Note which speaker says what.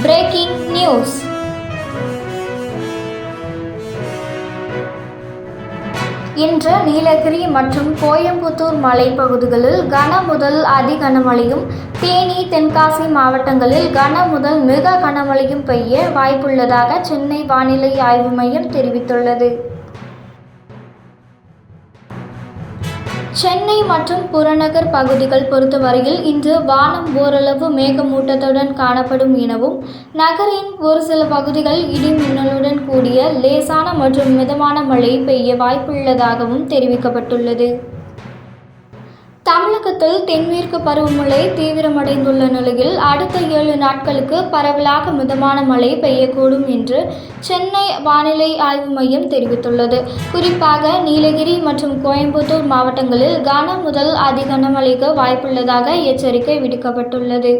Speaker 1: Breaking news. இன்று நீலகிரி மற்றும் கோயம்புத்தூர் மலைப்பகுதிகளில் கன முதல் அதி கனமழையும், தேனி, தென்காசி மாவட்டங்களில் கன முதல் மிக கனமழையும் பெய்ய வாய்ப்புள்ளதாக சென்னை வானிலை ஆய்வு மையம் தெரிவித்துள்ளது. சென்னை மற்றும் புறநகர் பகுதிகள் பொறுத்தவரையில் இன்று வானம் ஓரளவு மேகமூட்டத்துடன் காணப்படும் எனவும், நகரின் ஒரு சில பகுதிகள் இடி மின்னலுடன் கூடிய லேசான மற்றும் மிதமான மழை பெய்ய வாய்ப்புள்ளதாகவும் தெரிவிக்கப்பட்டுள்ளது. தமிழகத்தில் தென்மேற்கு பருவமழை தீவிரமடைந்துள்ள நிலையில் அடுத்த 7 நாட்களுக்கு பரவலாக மிதமான மழை பெய்யக்கூடும் என்று சென்னை வானிலை ஆய்வு மையம் தெரிவித்துள்ளது. குறிப்பாக நீலகிரி மற்றும் கோயம்புத்தூர் மாவட்டங்களில் கன முதல் அதி கனமழைக்கு வாய்ப்புள்ளதாக எச்சரிக்கை விடுக்கப்பட்டுள்ளது.